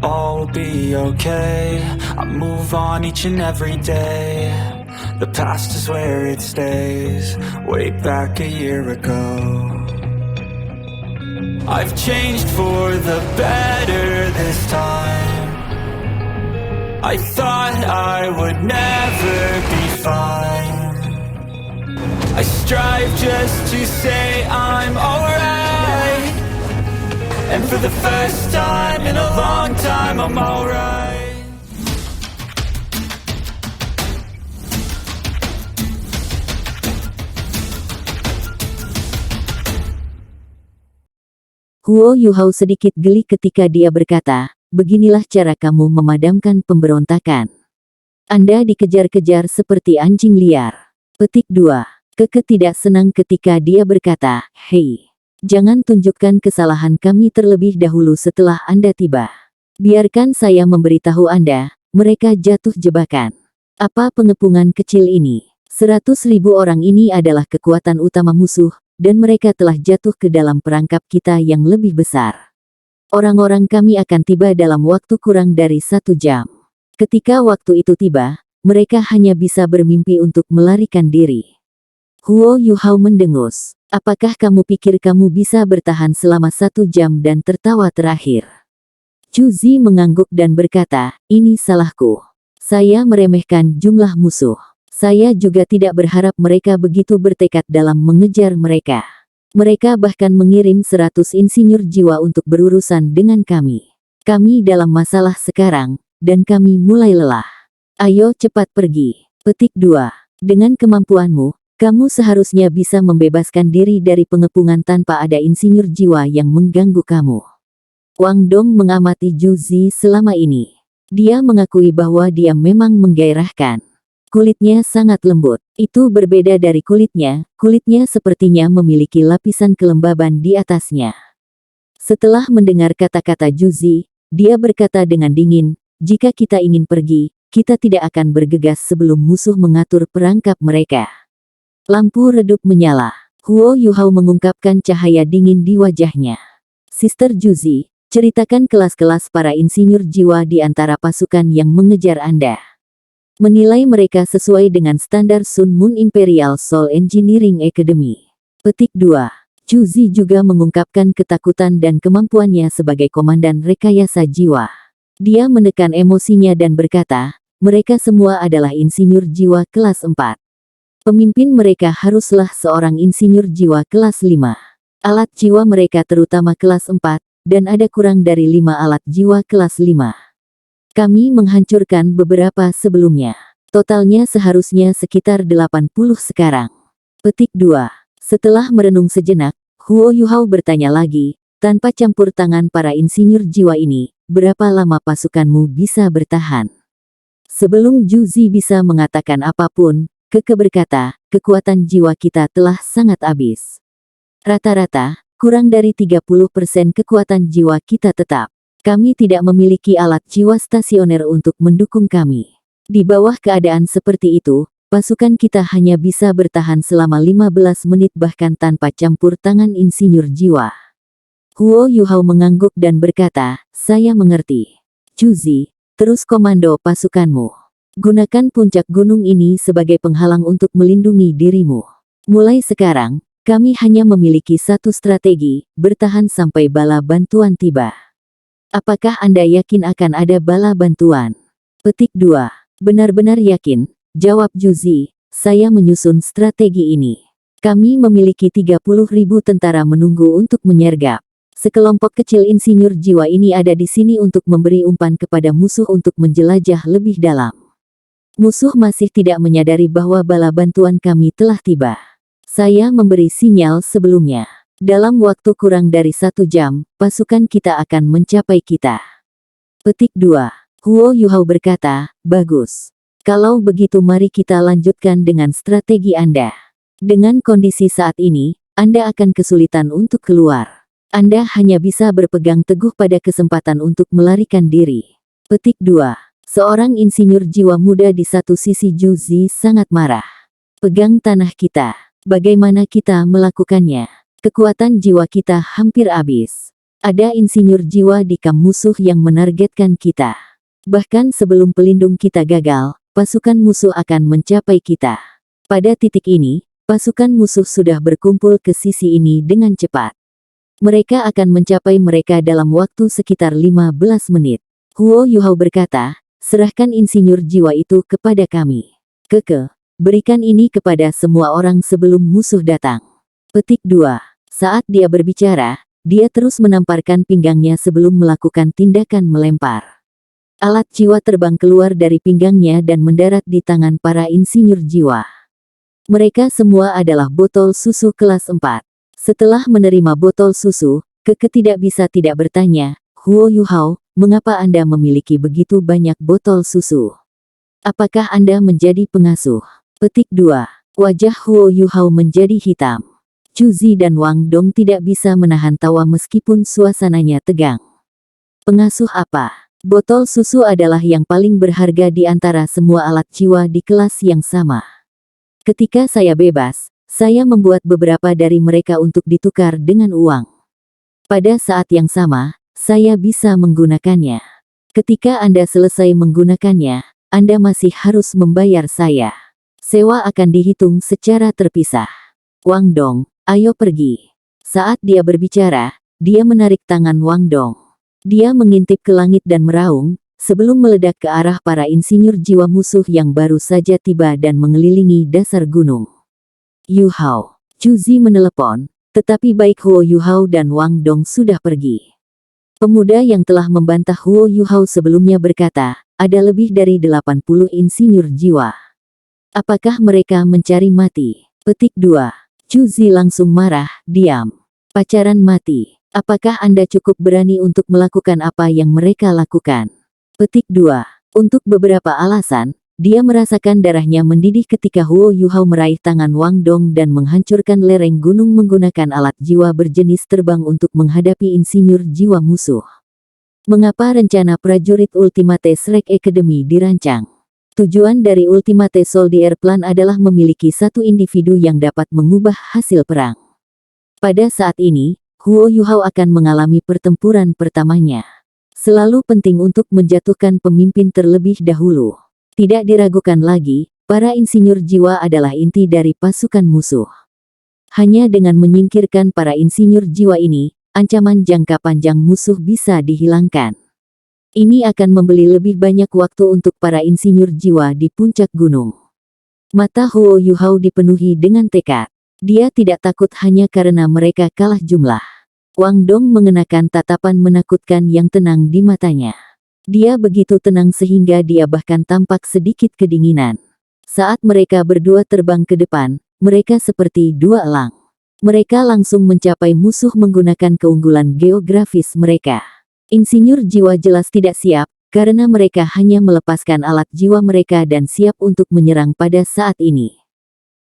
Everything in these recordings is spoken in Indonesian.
all will be okay. I move on each and every day. The past is where it stays. Way back a year ago, I've changed for the better this time. I thought I would never be fine. I strive just to say I'm alright, and for the first time in a long time I'm alright. Huo Yuhao sedikit geli ketika dia berkata, beginilah cara kamu memadamkan pemberontakan. Anda dikejar-kejar seperti anjing liar. Petik 2. Keke tidak senang ketika dia berkata, hei, jangan tunjukkan kesalahan kami terlebih dahulu setelah Anda tiba. Biarkan saya memberitahu Anda, mereka jatuh jebakan. Apa pengepungan kecil ini? 100.000 orang ini adalah kekuatan utama musuh, dan mereka telah jatuh ke dalam perangkap kita yang lebih besar. Orang-orang kami akan tiba dalam waktu kurang dari 1 jam. Ketika waktu itu tiba, mereka hanya bisa bermimpi untuk melarikan diri. Huo Yuhao mendengus. Apakah kamu pikir kamu bisa bertahan selama 1 jam dan tertawa terakhir? Chu Zi mengangguk dan berkata, ini salahku. Saya meremehkan jumlah musuh. Saya juga tidak berharap mereka begitu bertekad dalam mengejar mereka. Mereka bahkan mengirim 100 insinyur jiwa untuk berurusan dengan kami. Kami dalam masalah sekarang, dan kami mulai lelah. Ayo cepat pergi. Petik 2. Dengan kemampuanmu, kamu seharusnya bisa membebaskan diri dari pengepungan tanpa ada insinyur jiwa yang mengganggu kamu. Wang Dong mengamati Zhu Zi selama ini. Dia mengakui bahwa dia memang menggairahkan. Kulitnya sangat lembut. Itu berbeda dari kulitnya sepertinya memiliki lapisan kelembaban di atasnya. Setelah mendengar kata-kata Zhu Zi, dia berkata dengan dingin, jika kita ingin pergi, kita tidak akan bergegas sebelum musuh mengatur perangkap mereka. Lampu redup menyala. Huo Yuhao mengungkapkan cahaya dingin di wajahnya. Sister Zhu Zi, ceritakan kelas-kelas para insinyur jiwa di antara pasukan yang mengejar Anda. Menilai mereka sesuai dengan standar Sun Moon Imperial Soul Engineering Academy. Petik 2. Chu Zi juga mengungkapkan ketakutan dan kemampuannya sebagai komandan rekayasa jiwa. Dia menekan emosinya dan berkata, mereka semua adalah insinyur jiwa kelas 4. Pemimpin mereka haruslah seorang insinyur jiwa kelas 5. Alat jiwa mereka terutama kelas 4, dan ada kurang dari 5 alat jiwa kelas 5. Kami menghancurkan beberapa sebelumnya. Totalnya seharusnya sekitar 80 sekarang. Petik 2. Setelah merenung sejenak, Huo Yuhao bertanya lagi, tanpa campur tangan para insinyur jiwa ini, berapa lama pasukanmu bisa bertahan? Sebelum Zhu Zi bisa mengatakan apapun, Keke berkata, kekuatan jiwa kita telah sangat habis. Rata-rata, kurang dari 30% kekuatan jiwa kita tetap. Kami tidak memiliki alat jiwa stasioner untuk mendukung kami. Di bawah keadaan seperti itu, pasukan kita hanya bisa bertahan selama 15 menit bahkan tanpa campur tangan insinyur jiwa. Huo Yuhao mengangguk dan berkata, saya mengerti. Chu Zi, terus komando pasukanmu. Gunakan puncak gunung ini sebagai penghalang untuk melindungi dirimu. Mulai sekarang, kami hanya memiliki satu strategi, bertahan sampai bala bantuan tiba. Apakah Anda yakin akan ada bala bantuan? Petik 2. Benar-benar yakin, jawab Zhu Zi, saya menyusun strategi ini. Kami memiliki 30.000 tentara menunggu untuk menyergap. Sekelompok kecil insinyur jiwa ini ada di sini untuk memberi umpan kepada musuh untuk menjelajah lebih dalam. Musuh masih tidak menyadari bahwa bala bantuan kami telah tiba. Saya memberi sinyal sebelumnya. Dalam waktu kurang dari 1 jam, pasukan kita akan mencapai kita. Petik 2. Huo Yuhao berkata, bagus. Kalau begitu mari kita lanjutkan dengan strategi Anda. Dengan kondisi saat ini, Anda akan kesulitan untuk keluar. Anda hanya bisa berpegang teguh pada kesempatan untuk melarikan diri. Petik 2. Seorang insinyur jiwa muda di satu sisi Zhu Zi sangat marah. Pegang tanah kita. Bagaimana kita melakukannya? Kekuatan jiwa kita hampir habis. Ada insinyur jiwa di kamp musuh yang menargetkan kita. Bahkan sebelum pelindung kita gagal, pasukan musuh akan mencapai kita. Pada titik ini, pasukan musuh sudah berkumpul ke sisi ini dengan cepat. Mereka akan mencapai mereka dalam waktu sekitar 15 menit. Huo Yuhao berkata, serahkan insinyur jiwa itu kepada kami. Berikan ini kepada semua orang sebelum musuh datang. Petik 2. Saat dia berbicara, dia terus menamparkan pinggangnya sebelum melakukan tindakan melempar. Alat jiwa terbang keluar dari pinggangnya dan mendarat di tangan para insinyur jiwa. Mereka semua adalah botol susu kelas 4. Setelah menerima botol susu, Keke tidak bisa tidak bertanya, Huo Yuhao, mengapa Anda memiliki begitu banyak botol susu? Apakah Anda menjadi pengasuh? Petik 2. Wajah Huo Yuhao menjadi hitam. Chu Zi dan Wang Dong tidak bisa menahan tawa meskipun suasananya tegang. Pengasuh apa? Botol susu adalah yang paling berharga di antara semua alat jiwa di kelas yang sama. Ketika saya bebas, saya membuat beberapa dari mereka untuk ditukar dengan uang. Pada saat yang sama, saya bisa menggunakannya. Ketika Anda selesai menggunakannya, Anda masih harus membayar saya. Sewa akan dihitung secara terpisah. Wang Dong, ayo pergi. Saat dia berbicara, dia menarik tangan Wang Dong. Dia mengintip ke langit dan meraung, sebelum meledak ke arah para insinyur jiwa musuh yang baru saja tiba dan mengelilingi dasar gunung. Yuhao, Chu Zi menelepon, tetapi baik Huo Yuhao dan Wang Dong sudah pergi. Pemuda yang telah membantah Huo Yuhao sebelumnya berkata, ada lebih dari 80 insinyur jiwa. Apakah mereka mencari mati? Petik 2. Chu Zi langsung marah, diam. Pacaran mati. Apakah Anda cukup berani untuk melakukan apa yang mereka lakukan? Petik 2. Untuk beberapa alasan, dia merasakan darahnya mendidih ketika Huo Yuhao meraih tangan Wang Dong dan menghancurkan lereng gunung menggunakan alat jiwa berjenis terbang untuk menghadapi insinyur jiwa musuh. Mengapa rencana prajurit Ultimate Strike Academy dirancang? Tujuan dari Ultimate Soldier Plan adalah memiliki satu individu yang dapat mengubah hasil perang. Pada saat ini, Huo Yuhao akan mengalami pertempuran pertamanya. Selalu penting untuk menjatuhkan pemimpin terlebih dahulu. Tidak diragukan lagi, para insinyur jiwa adalah inti dari pasukan musuh. Hanya dengan menyingkirkan para insinyur jiwa ini, ancaman jangka panjang musuh bisa dihilangkan. Ini akan membeli lebih banyak waktu untuk para insinyur jiwa di puncak gunung. Mata Huo Yuhao dipenuhi dengan tekad. Dia tidak takut hanya karena mereka kalah jumlah. Wang Dong mengenakan tatapan menakutkan yang tenang di matanya. Dia begitu tenang sehingga dia bahkan tampak sedikit kedinginan. Saat mereka berdua terbang ke depan, mereka seperti dua elang. Mereka langsung mencapai musuh menggunakan keunggulan geografis mereka. Insinyur jiwa jelas tidak siap, karena mereka hanya melepaskan alat jiwa mereka dan siap untuk menyerang pada saat ini.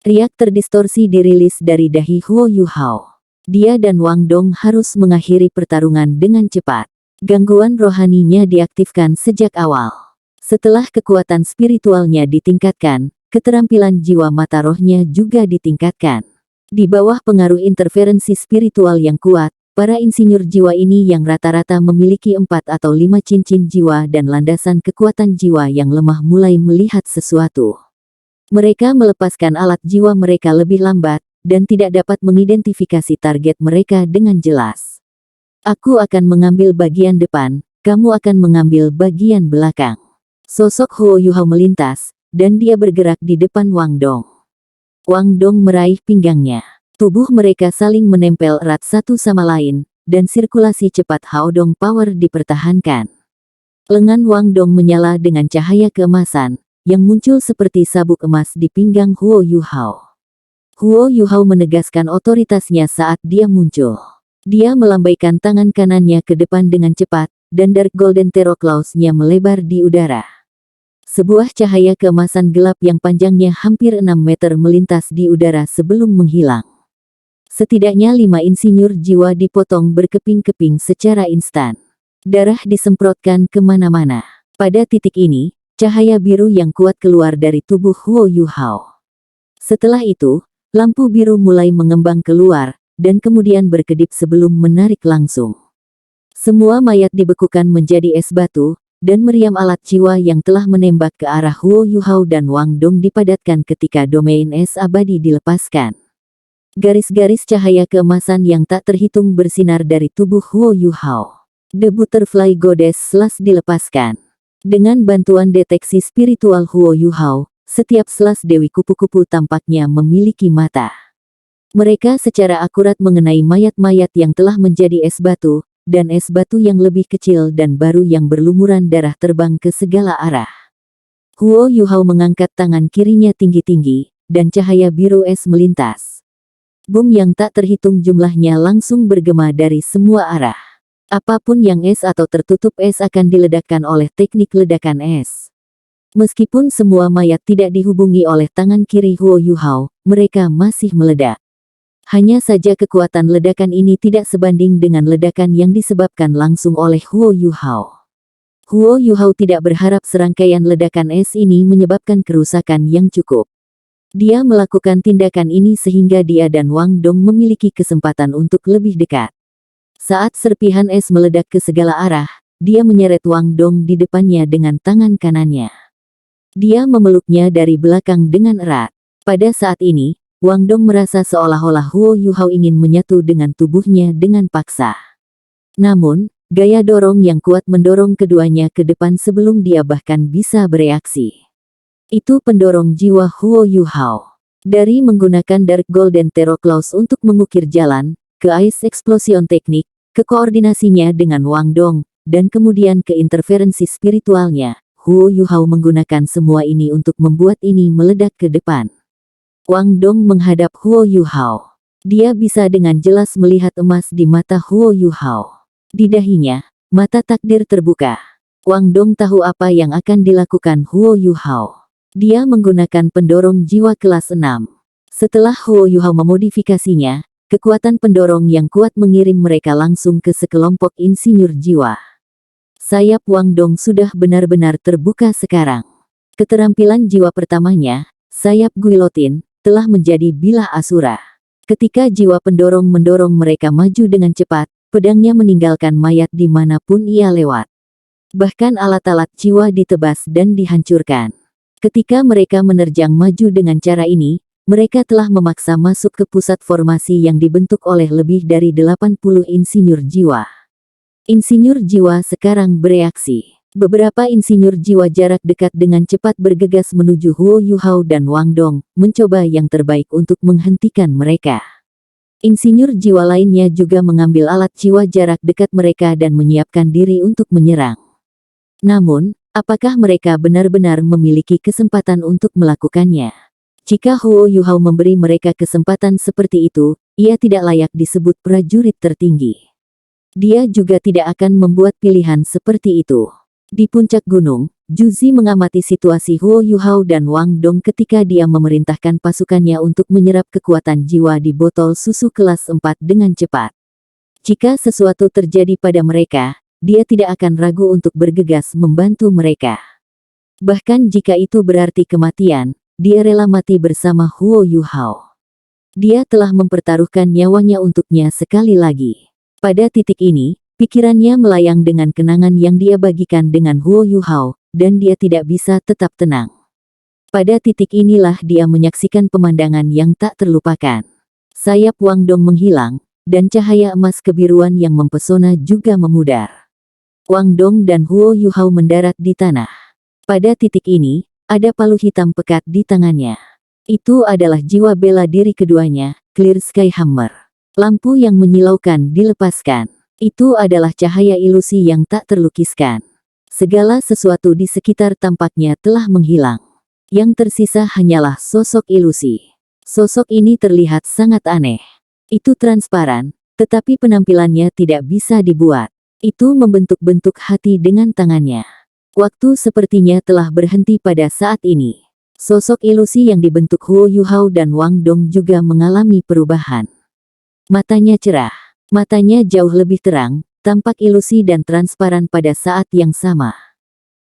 Riak terdistorsi dirilis dari dahi Huo Yuhao. Dia dan Wang Dong harus mengakhiri pertarungan dengan cepat. Gangguan rohaninya diaktifkan sejak awal. Setelah kekuatan spiritualnya ditingkatkan, keterampilan jiwa mata rohnya juga ditingkatkan. Di bawah pengaruh interferensi spiritual yang kuat, para insinyur jiwa ini yang rata-rata memiliki 4 atau 5 cincin jiwa dan landasan kekuatan jiwa yang lemah mulai melihat sesuatu. Mereka melepaskan alat jiwa mereka lebih lambat, dan tidak dapat mengidentifikasi target mereka dengan jelas. Aku akan mengambil bagian depan, kamu akan mengambil bagian belakang. Sosok Huo Yuhao melintas, dan dia bergerak di depan Wang Dong. Wang Dong meraih pinggangnya. Tubuh mereka saling menempel erat satu sama lain, dan sirkulasi cepat Haodong Power dipertahankan. Lengan Wang Dong menyala dengan cahaya keemasan, yang muncul seperti sabuk emas di pinggang Huo Yuhao. Huo Yuhao menegaskan otoritasnya saat dia muncul. Dia melambaikan tangan kanannya ke depan dengan cepat, dan Dark Golden Terror Claws-nya melebar di udara. Sebuah cahaya keemasan gelap yang panjangnya hampir 6 meter melintas di udara sebelum menghilang. Setidaknya 5 insinyur jiwa dipotong berkeping-keping secara instan. Darah disemprotkan kemana-mana. Pada titik ini, cahaya biru yang kuat keluar dari tubuh Huo Yuhao. Setelah itu, lampu biru mulai mengembang keluar, dan kemudian berkedip sebelum menarik langsung. Semua mayat dibekukan menjadi es batu, dan meriam alat jiwa yang telah menembak ke arah Huo Yuhao dan Wang Dong dipadatkan ketika domain es abadi dilepaskan. Garis-garis cahaya keemasan yang tak terhitung bersinar dari tubuh Huo Yuhao. The Butterfly Goddess Slash dilepaskan. Dengan bantuan deteksi spiritual Huo Yuhao, setiap selas Dewi Kupu-Kupu tampaknya memiliki mata. Mereka secara akurat mengenai mayat-mayat yang telah menjadi es batu, dan es batu yang lebih kecil dan baru yang berlumuran darah terbang ke segala arah. Huo Yuhao mengangkat tangan kirinya tinggi-tinggi, dan cahaya biru es melintas. Bom yang tak terhitung jumlahnya langsung bergema dari semua arah. Apapun yang es atau tertutup es akan diledakkan oleh teknik ledakan es. Meskipun semua mayat tidak dihubungi oleh tangan kiri Huo Yuhao, mereka masih meledak. Hanya saja kekuatan ledakan ini tidak sebanding dengan ledakan yang disebabkan langsung oleh Huo Yuhao. Huo Yuhao tidak berharap serangkaian ledakan es ini menyebabkan kerusakan yang cukup. Dia melakukan tindakan ini sehingga dia dan Wang Dong memiliki kesempatan untuk lebih dekat. Saat serpihan es meledak ke segala arah, dia menyeret Wang Dong di depannya dengan tangan kanannya. Dia memeluknya dari belakang dengan erat. Pada saat ini, Wang Dong merasa seolah-olah Huo Yuhao ingin menyatu dengan tubuhnya dengan paksa. Namun, gaya dorong yang kuat mendorong keduanya ke depan sebelum dia bahkan bisa bereaksi. Itu pendorong jiwa Huo Yuhao. Dari menggunakan Dark Golden Terror Claws untuk mengukir jalan, ke Ice Explosion Teknik, ke koordinasinya dengan Wang Dong, dan kemudian ke interferensi spiritualnya, Huo Yuhao menggunakan semua ini untuk membuat ini meledak ke depan. Wang Dong menghadap Huo Yuhao. Dia bisa dengan jelas melihat emas di mata Huo Yuhao. Di dahinya, mata takdir terbuka. Wang Dong tahu apa yang akan dilakukan Huo Yuhao. Dia menggunakan pendorong jiwa kelas 6. Setelah Huo Yuhao memodifikasinya, kekuatan pendorong yang kuat mengirim mereka langsung ke sekelompok insinyur jiwa. Sayap Wang Dong sudah benar-benar terbuka sekarang. Keterampilan jiwa pertamanya, sayap guillotine, telah menjadi bilah asura. Ketika jiwa pendorong mendorong mereka maju dengan cepat, pedangnya meninggalkan mayat dimanapun ia lewat. Bahkan alat-alat jiwa ditebas dan dihancurkan. Ketika mereka menerjang maju dengan cara ini, mereka telah memaksa masuk ke pusat formasi yang dibentuk oleh lebih dari 80 insinyur jiwa. Insinyur jiwa sekarang bereaksi. Beberapa insinyur jiwa jarak dekat dengan cepat bergegas menuju Huo Yuhao dan Wang Dong, mencoba yang terbaik untuk menghentikan mereka. Insinyur jiwa lainnya juga mengambil alat jiwa jarak dekat mereka dan menyiapkan diri untuk menyerang. Namun, apakah mereka benar-benar memiliki kesempatan untuk melakukannya? Jika Huo Yuhao memberi mereka kesempatan seperti itu, ia tidak layak disebut prajurit tertinggi. Dia juga tidak akan membuat pilihan seperti itu. Di puncak gunung, Juzi mengamati situasi Huo Yuhao dan Wang Dong ketika dia memerintahkan pasukannya untuk menyerap kekuatan jiwa di botol susu kelas 4 dengan cepat. Jika sesuatu terjadi pada mereka, dia tidak akan ragu untuk bergegas membantu mereka. Bahkan jika itu berarti kematian, dia rela mati bersama Huo Yuhao. Dia telah mempertaruhkan nyawanya untuknya sekali lagi. Pada titik ini, pikirannya melayang dengan kenangan yang dia bagikan dengan Huo Yuhao, dan dia tidak bisa tetap tenang. Pada titik inilah dia menyaksikan pemandangan yang tak terlupakan. Sayap Wang Dong menghilang, dan cahaya emas kebiruan yang mempesona juga memudar. Wang Dong dan Huo Yuhao mendarat di tanah. Pada titik ini, ada palu hitam pekat di tangannya. Itu adalah jiwa bela diri keduanya, Clear Sky Hammer. Lampu yang menyilaukan dilepaskan. Itu adalah cahaya ilusi yang tak terlukiskan. Segala sesuatu di sekitar tampaknya telah menghilang. Yang tersisa hanyalah sosok ilusi. Sosok ini terlihat sangat aneh. Itu transparan, tetapi penampilannya tidak bisa dibuat. Itu membentuk-bentuk hati dengan tangannya. Waktu sepertinya telah berhenti pada saat ini. Sosok ilusi yang dibentuk Huo Yuhao dan Wang Dong juga mengalami perubahan. Matanya cerah. Matanya jauh lebih terang, tampak ilusi dan transparan pada saat yang sama.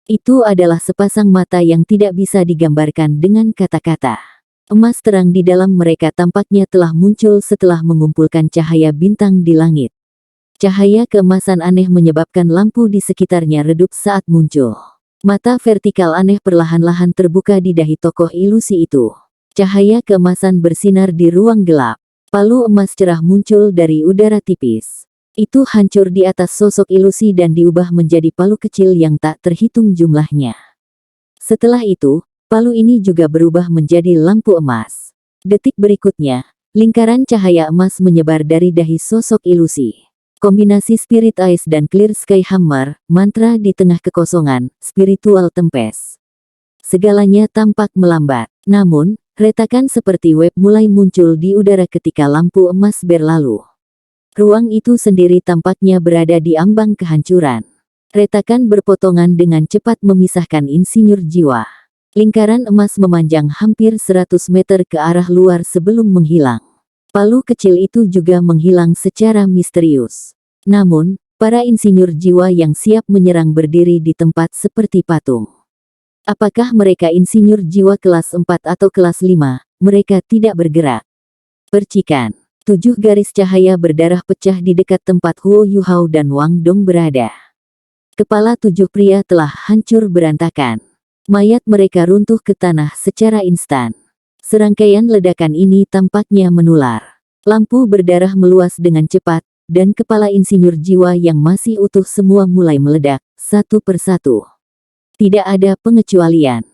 Itu adalah sepasang mata yang tidak bisa digambarkan dengan kata-kata. Emas terang di dalam mereka tampaknya telah muncul setelah mengumpulkan cahaya bintang di langit. Cahaya keemasan aneh menyebabkan lampu di sekitarnya redup saat muncul. Mata vertikal aneh perlahan-lahan terbuka di dahi tokoh ilusi itu. Cahaya keemasan bersinar di ruang gelap. Palu emas cerah muncul dari udara tipis. Itu hancur di atas sosok ilusi dan diubah menjadi palu kecil yang tak terhitung jumlahnya. Setelah itu, palu ini juga berubah menjadi lampu emas. Detik berikutnya, lingkaran cahaya emas menyebar dari dahi sosok ilusi. Kombinasi Spirit Ice dan Clear Sky Hammer, mantra di tengah kekosongan, spiritual tempest. Segalanya tampak melambat. Namun, retakan seperti web mulai muncul di udara ketika lampu emas berlalu. Ruang itu sendiri tampaknya berada di ambang kehancuran. Retakan berpotongan dengan cepat memisahkan insinyur jiwa. Lingkaran emas memanjang hampir 100 meter ke arah luar sebelum menghilang. Palu kecil itu juga menghilang secara misterius. Namun, para insinyur jiwa yang siap menyerang berdiri di tempat seperti patung. Apakah mereka insinyur jiwa kelas 4 atau kelas 5? Mereka tidak bergerak. Percikan. 7 garis cahaya berdarah pecah di dekat tempat Huo Yuhao dan Wang Dong berada. Kepala 7 pria telah hancur berantakan. Mayat mereka runtuh ke tanah secara instan. Serangkaian ledakan ini tampaknya menular. Lampu berdarah meluas dengan cepat, dan kepala insinyur jiwa yang masih utuh semua mulai meledak, satu persatu. Tidak ada pengecualian.